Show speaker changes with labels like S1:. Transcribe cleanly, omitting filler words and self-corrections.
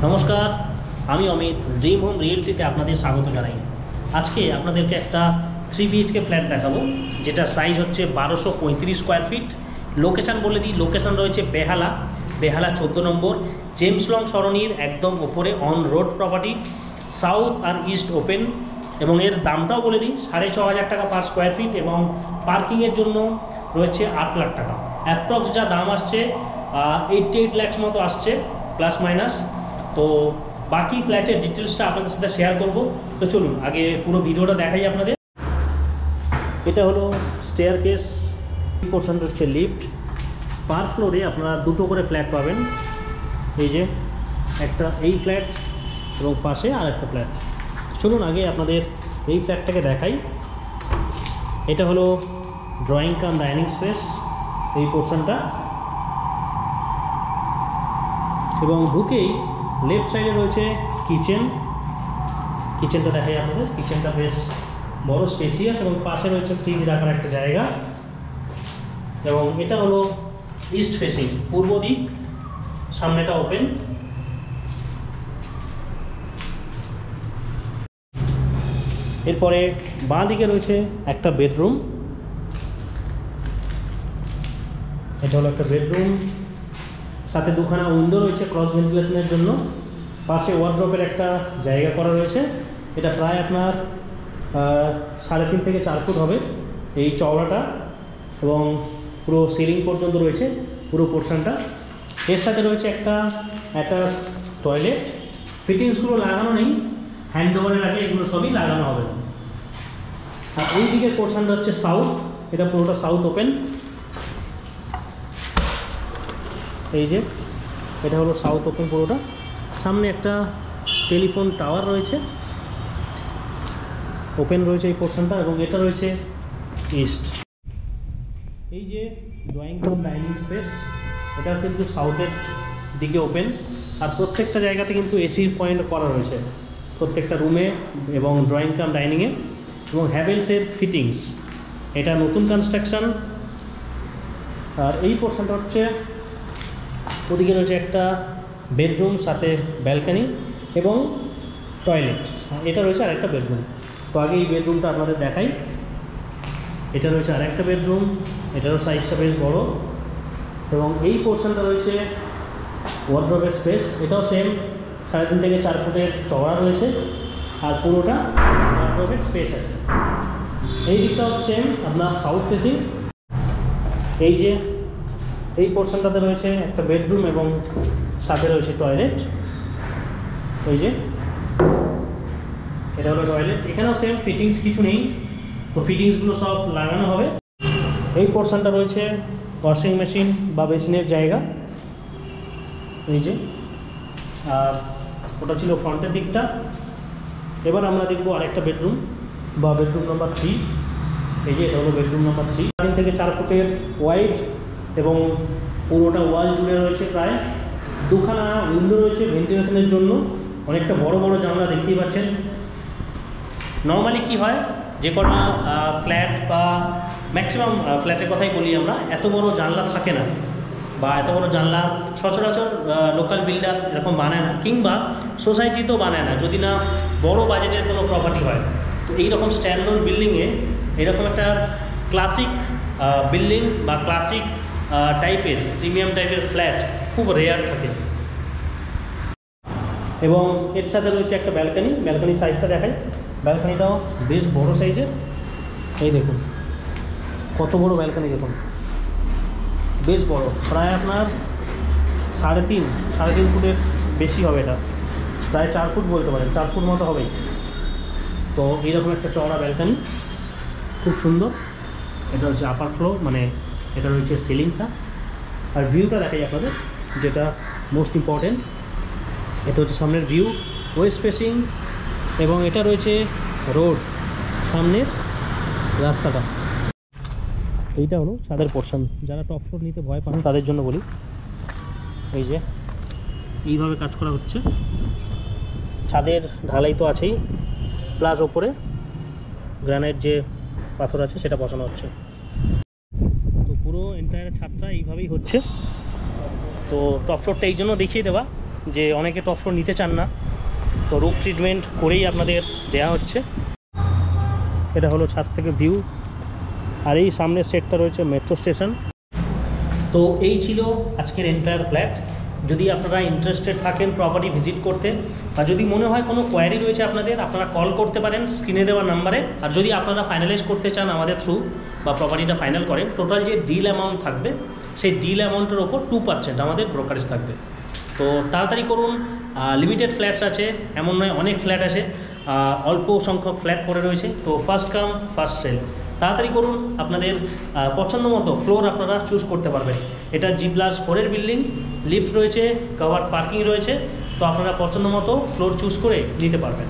S1: নমস্কার, আমি Amit dream home রিয়েলটিতে আপনাদের স্বাগত জানাই। আজকে আপনাদেরকে একটা 3 BHK ফ্ল্যাট দেখাবো, যেটা সাইজ হচ্ছে 1235 স্কোয়ার ফিট। লোকেশান বলে দিই, লোকেশান রয়েছে বেহালা 14 নম্বর জেমস লং সরণির একদম ওপরে, অন রোড প্রপার্টি, সাউথ আর ইস্ট ওপেন। এবং এর দামটাও বলে দিই, 6,500 টাকা পার স্কোয়ার ফিট, এবং পার্কিংয়ের জন্য রয়েছে 8 লাখ টাকা। অ্যাপ্রক্স যা দাম আসছে 88 লাখ মতো আসছে, প্লাস মাইনাস। তো বাকি ফ্ল্যাটের ডিটেলসটা আপনাদের সাথে শেয়ার করব। তো চলুন আগে পুরো ভিডিওটা দেখাই আপনাদের। এটা হলো স্টেয়ার কেস, পোর্শন হচ্ছে লিফট। পার ফ্লোরে আপনারা দুটো করে ফ্ল্যাট পাবেন। এই যে একটা এই ফ্ল্যাট এবং পাশে আর একটা ফ্ল্যাট। চলুন আগে আপনাদের এই ফ্ল্যাটটাকে দেখাই। এটা হলো ড্রয়িং কাম ডাইনিং স্পেস, এই পোর্শনটা। এবং ঢুকেই লেফট সাইডে রয়েছে কিচেনটা দেখাই আপনাদের। কিচেনটা বেশ বড়, স্পেসিয়াস, এবং পাশে রয়েছে ফ্রিজ রাখার একটা জায়গা। এবং এটা হলো ইস্ট ফেসিং, পূর্ব দিক, সামনেটা ওপেন। এরপরে বাঁ দিকে রয়েছে একটা বেডরুম। এটা হলো একটা বেডরুম, সাথে দুখানা উইন্ডো রয়েছে ক্রস ভেন্টিলেশনের জন্য। পাশে ওয়ার্ড্রপের একটা জায়গা করা রয়েছে। এটা প্রায় আপনার 3.5 থেকে 4 ফুট হবে এই চওড়াটা, এবং পুরো সিলিং পর্যন্ত রয়েছে পুরো পোর্শনটা। এর সাথে রয়েছে একটা টয়লেট। ফিটিংসগুলো লাগানো নেই, হ্যান্ড ওভারের আগে এগুলো সবই লাগানো হবে। আর এই দিকের পোর্শনটা হচ্ছে সাউথ, এটা পুরোটা সাউথ ওপেন। এই যে এটা হলো সাউথ ওপেন পুরোটা। সামনে একটা টেলিফোন টাওয়ার রয়েছে, ওপেন রয়েছে এই পোর্শনটা, এবং এটা রয়েছে ইস্ট। এই যে ড্রয়িং কাম ডাইনিং স্পেস, এটা কিন্তু সাউথের দিকে ওপেন। আর প্রত্যেকটা জায়গাতে কিন্তু এসির পয়েন্ট করা রয়েছে প্রত্যেকটা রুমে এবং ড্রয়িং কাম ডাইনিংয়ে। এবং হ্যাভেলসের ফিটিংস, এটা নতুন কনস্ট্রাকশন। আর এই পোর্শনটা হচ্ছে, ওদিকে রয়েছে একটা বেডরুম, সাথে ব্যালকানি এবং টয়লেট। এটা রয়েছে আরেকটা বেডরুম। তো আগে এই বেডরুমটা আপনাদের দেখাই। এটা রয়েছে আরেকটা বেডরুম, এটারও সাইজটা বেশ বড়। এবং এই পোর্শনটা রয়েছে ওয়ার্ড্রোবের স্পেস, এটাও সেম 3.5 থেকে 4 ফুটের চওড়া রয়েছে, আর পুরোটা ওয়ার্ড্রোবের স্পেস আছে। এই দিকটাও সেম আপনার সাউথ ফেসিং। এই যে এই পোর্শনটাতে রয়েছে একটা বেডরুম এবং সাথে রয়েছে টয়লেট। এই যে এটা হলো টয়লেট, এখানেও সেম ফিটিংস কিছু নেই, তো ফিটিংসগুলো সব লাগানো হবে। এই পোর্শনটা রয়েছে ওয়াশিং মেশিন বা বেসিনের জায়গা। এই যে, আর ওটা ছিল ফ্রন্টের দিকটা। এবার আমরা দেখবো আরেকটা বেডরুম বা বেডরুম নাম্বার 3। এই যে এটা হলো বেডরুম নাম্বার 3, 3 থেকে 4 ফুটের ওয়াইড, এবং পুরোটা ওয়াল জুড়ে রয়েছে প্রায়। দুখানা উইন্ডো রয়েছে ভেন্টিলেশনের জন্য, অনেকটা বড় বড় জানলা দেখতেই পাচ্ছেন। নর্মালি কি হয়, যে কোনো ফ্ল্যাট বা ম্যাক্সিমাম ফ্ল্যাটের কথাই বলি আমরা, এত বড় জানলা থাকে না, বা এত বড় জানলা সচরাচর লোকাল বিল্ডার এরকম বানায় না, কিংবা সোসাইটিতেও বানায় না, যদি না বড় বাজেটের কোনো প্রপার্টি হয়। তো এইরকম স্ট্যান্ডলোন বিল্ডিংয়ে এরকম একটা ক্লাসিক বিল্ডিং বা ক্লাসিক টাইপের প্রিমিয়াম টাইপের ফ্ল্যাট খুব রেয়ার থাকে। এবং এর সাথে রয়েছে একটা ব্যালকানি সাইজটা দেখাই। ব্যালকানিটাও বেশ বড় সাইজের। এই দেখুন কত বড় ব্যালকানি, দেখুন বেশ বড়, প্রায় আপনার 3.5 ফুটের বেশি হবে। এটা প্রায় 4 ফুট বলতে পারেন, 4 ফুট মতো হবেই। তো এইরকম একটা চওড়া ব্যালকানি, খুব সুন্দর। এটা হচ্ছে আপার ফ্লোর, মানে এটা রয়েছে সিলিংটা। আর ভিউটা দেখাই আপনাদের, যেটা মোস্ট ইম্পর্টেন্ট। এটা হচ্ছে সামনের ভিউ, ওয়েস্ট ফেসিং, এবং এটা রয়েছে রোড, সামনের রাস্তাটা। এইটা হলো ছাদের পোর্শন। যারা টপ ফ্লোর নিতে ভয় পান তাদের জন্য বলি, এই যে এইভাবে কাজ করা হচ্ছে। ছাদের ঢালাই তো আছেই, প্লাস ওপরে গ্রানাইট যে পাথর আছে সেটা বসানো হচ্ছে। তো পুরো এন্টায়ার ছাদটা এইভাবেই হচ্ছে। তো টপ ফ্লোরটা এই জন্য দেখিয়ে দেওয়া, যে অনেকে টপ ফ্লোর নিতে চান না, তো রুফ ট্রিটমেন্ট করেই আপনাদের দেওয়া হচ্ছে। এটা হলো ছাদ থেকে ভিউ, আর এই সামনের সেটটা রয়েছে মেট্রো স্টেশন। তো এই ছিল আজকের এন্টায়ার ফ্ল্যাট। যদি আপনারা ইন্টারেস্টেড থাকেন প্রপার্টি ভিজিট করতে, বা যদি মনে হয় কোনো কোয়ারি রয়েছে আপনাদের, আপনারা কল করতে পারেন স্ক্রিনে দেওয়া নাম্বারে। আর যদি আপনারা ফাইনালাইজ করতে চান আমাদের থ্রু বা প্রপার্টিটা ফাইনাল করেন, টোটাল যে ডিল অ্যামাউন্ট থাকবে সেই ডিল অ্যামাউন্টের ওপর 2% আমাদের ব্রোকারেজ থাকবে। তো তাড়াতাড়ি করুন, লিমিটেড ফ্ল্যাটস আছে, এমন নয় অনেক ফ্ল্যাট আছে, অল্প সংখ্যক ফ্ল্যাট পড়ে রয়েছে। তো ফার্স্ট কাম ফার্স্ট সেল, তাড়াতাড়ি করুন, আপনাদের পছন্দ মতো ফ্লোর আপনারা চুজ করতে পারবেন। এটা G+4 বিল্ডিং, লিফট রয়েছে, কভার্ড পার্কিং রয়েছে, তো আপনারা পছন্দ মতো ফ্লোর চুজ করে নিতে পারবেন।